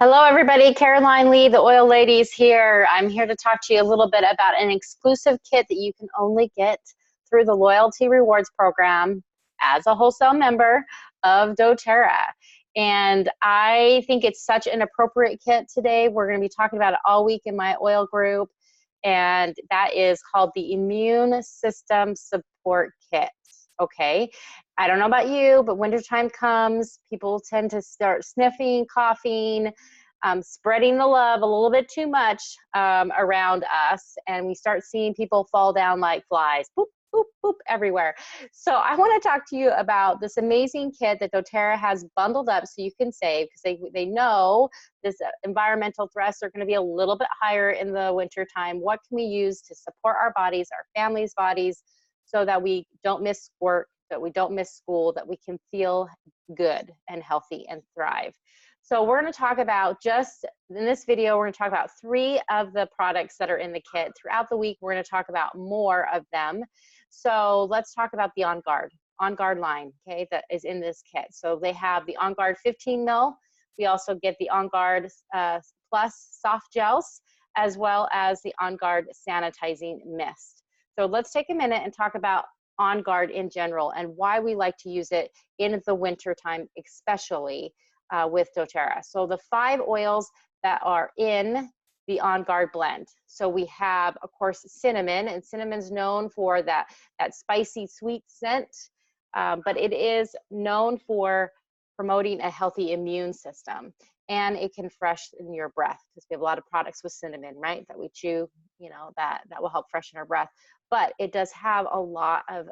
Hello, everybody. Caroline Lee, the Oil Ladies here. I'm here to talk to you a little bit about an exclusive kit that you can only get through the Loyalty Rewards Program as a wholesale member of doTERRA. And I think it's such an appropriate kit today. We're going to be talking about it all week in my oil group, and that is called the Immune System Support Kit. Okay. I don't know about you, but wintertime comes, people tend to start sniffing, coughing, spreading the love a little bit too much around us, and we start seeing people fall down like flies, boop, boop, boop, everywhere. So I want to talk to you about this amazing kit that doTERRA has bundled up so you can save, because they know this environmental threats are going to be a little bit higher in the wintertime. What can we use to support our bodies, our families' bodies, so that we don't miss work, that we don't miss school, that we can feel good and healthy and thrive. So we're going to talk about, just in this video, we're going to talk about 3 of the products that are in the kit. Throughout the week, we're going to talk about more of them. So let's talk about the Onguard line, okay, that is in this kit. So they have the Onguard 15 mil. We also get the Onguard Plus soft gels, as well as the Onguard sanitizing mist. So let's take a minute and talk about Onguard in general and why we like to use it in the winter time, especially with doTERRA. So the 5 oils that are in the Onguard blend. So we have, of course, cinnamon, and cinnamon's known for that spicy, sweet scent, but it is known for promoting a healthy immune system, and it can freshen your breath, because we have a lot of products with cinnamon, right, that we chew, you know, that will help freshen our breath. But it does have a lot of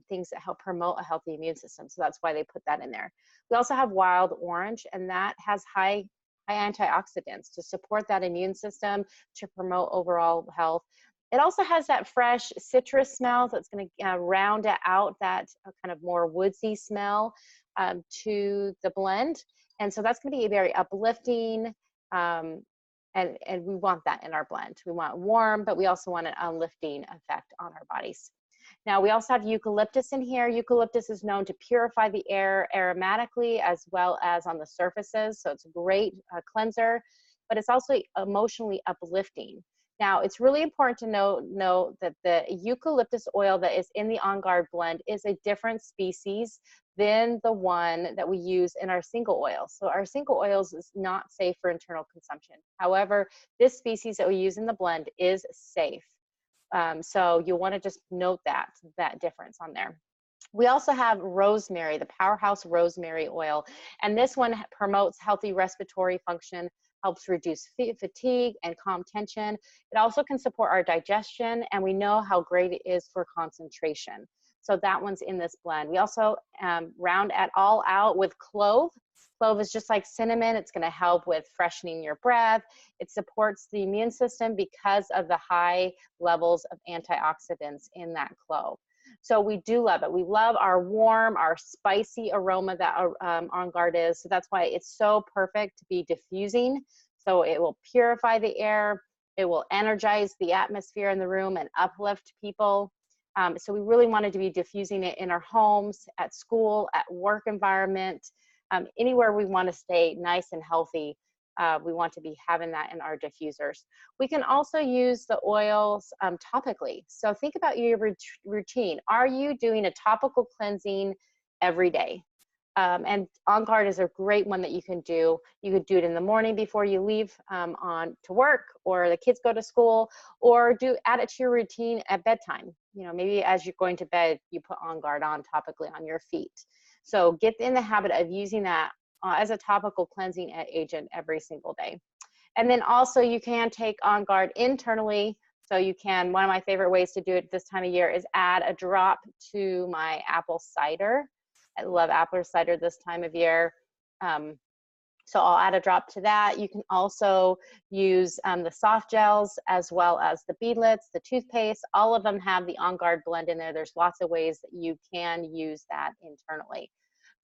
things that help promote a healthy immune system, so that's why they put that in there. We also have wild orange, and that has high antioxidants to support that immune system, to promote overall health. It also has that fresh citrus smell that's going to round out that kind of more woodsy smell to the blend. And so that's going to be very uplifting, and we want that in our blend. We want warm, but we also want an uplifting effect on our bodies. Now, we also have eucalyptus in here. Eucalyptus is known to purify the air aromatically as well as on the surfaces, so it's a great cleanser, but it's also emotionally uplifting. Now, it's really important to note that the eucalyptus oil that is in the Onguard blend is a different species than the one that we use in our single oils. So our single oils is not safe for internal consumption. However, this species that we use in the blend is safe. So you'll want to just note that difference on there. We also have rosemary, the powerhouse rosemary oil, and this one promotes healthy respiratory function, helps reduce fatigue and calm tension. It also can support our digestion, and we know how great it is for concentration. So that one's in this blend. We also round it all out with clove. Clove is just like cinnamon. It's going to help with freshening your breath. It supports the immune system because of the high levels of antioxidants in that clove. So we do love it. We love our warm, our spicy aroma that Onguard is. So that's why it's so perfect to be diffusing. So it will purify the air. It will energize the atmosphere in the room and uplift people. So we really wanted to be diffusing it in our homes, at school, at work environment, anywhere we want to stay nice and healthy. We want to be having that in our diffusers. We can also use the oils topically. So think about your routine. Are you doing a topical cleansing every day? And Onguard is a great one that you can do. You could do it in the morning before you leave on to work, or the kids go to school, or add it to your routine at bedtime. You know, maybe as you're going to bed, you put Onguard on topically on your feet. So get in the habit of using that as a topical cleansing agent every single day. And then also you can take Onguard internally. So you can, one of my favorite ways to do it this time of year is add a drop to my apple cider. I love apple cider this time of year. So I'll add a drop to that. You can also use the soft gels as well as the beadlets, the toothpaste. All of them have the Onguard blend in there. There's lots of ways that you can use that internally.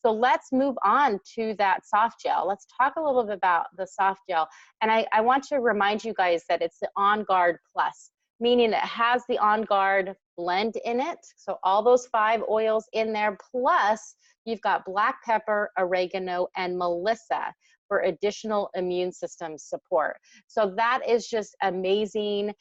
So let's move on to that soft gel. Let's talk a little bit about the soft gel. And I want to remind you guys that it's the Onguard Plus, meaning it has the Onguard blend in it. So all those 5 oils in there, plus you've got black pepper, oregano, and melissa. for additional immune system support. So that is just amazing.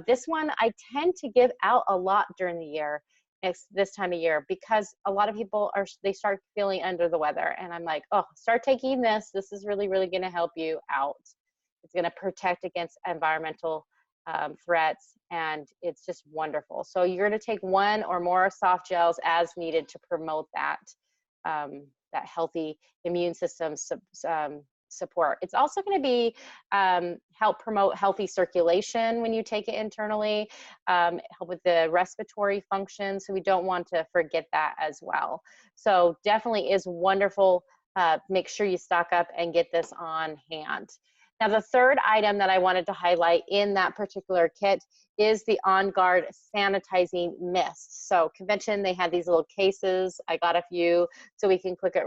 This one I tend to give out a lot during the year. It's this time of year because a lot of people they start feeling under the weather, and I'm like, oh, start taking this. This is really, really going to help you out. It's going to protect against environmental threats, and it's just wonderful. So you're going to take one or more soft gels as needed to promote that that healthy immune system support. It's also going to be help promote healthy circulation when you take it internally, help with the respiratory function. So we don't want to forget that as well. So definitely is wonderful. Make sure you stock up and get this on hand. Now, the third item that I wanted to highlight in that particular kit is the Onguard sanitizing mist. So convention, they had these little cases. I got a few so we can clip it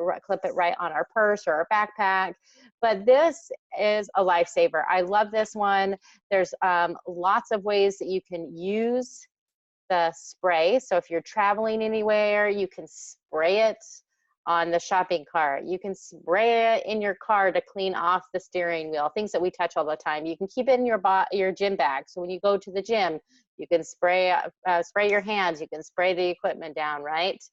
right on our purse or our backpack. But this is a lifesaver. I love this one. There's lots of ways that you can use the spray. So if you're traveling anywhere, you can spray it on the shopping cart. You can spray it in your car to clean off the steering wheel, things that we touch all the time. You can keep it in your gym bag. So when you go to the gym, you can spray your hands, you can spray the equipment down, right?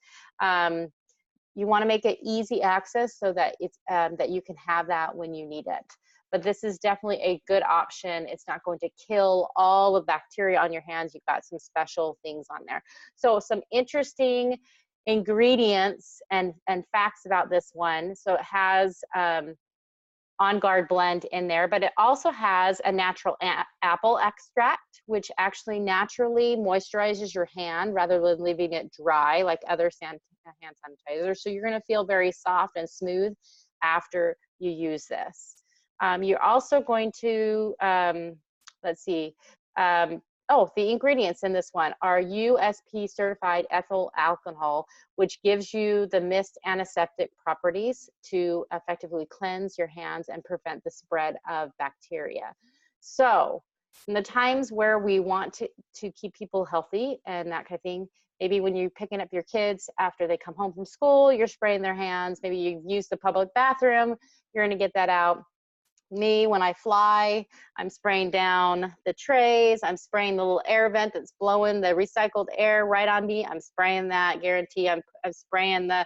You want to make it easy access so that it's that you can have that when you need it. But this is definitely a good option. It's not going to kill all the bacteria on your hands. You've got some special things on there. So some interesting ingredients and facts about this one. So it has Onguard blend in there, but it also has a natural apple extract, which actually naturally moisturizes your hand rather than leaving it dry like other hand sanitizers. So you're going to feel very soft and smooth after you use this. You're also going to, let's see, oh, the ingredients in this one are USP certified ethyl alcohol, which gives you the mist antiseptic properties to effectively cleanse your hands and prevent the spread of bacteria. So in the times where we want to keep people healthy and that kind of thing, maybe when you're picking up your kids after they come home from school, you're spraying their hands, maybe you've used the public bathroom, you're gonna get that out. Me, when I fly, I'm spraying down the trays. I'm spraying the little air vent that's blowing the recycled air right on me. I'm spraying that, guarantee. I'm spraying the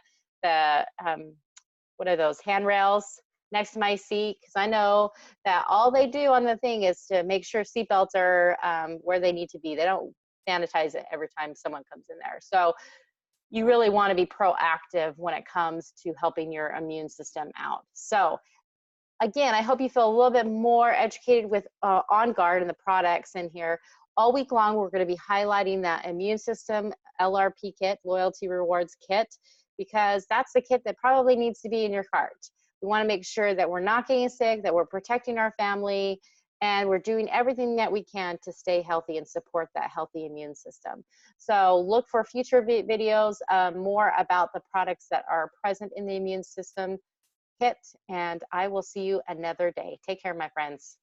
what are those, handrails next to my seat, because I know that all they do on the thing is to make sure seatbelts are where they need to be. They don't sanitize it every time someone comes in there. So you really want to be proactive when it comes to helping your immune system out. So again, I hope you feel a little bit more educated with Onguard and the products in here. All week long, we're going to be highlighting that immune system LRP kit, loyalty rewards kit, because that's the kit that probably needs to be in your cart. We want to make sure that we're not getting sick, that we're protecting our family, and we're doing everything that we can to stay healthy and support that healthy immune system. So look for future videos more about the products that are present in the immune system kit, and I will see you another day. Take care, my friends.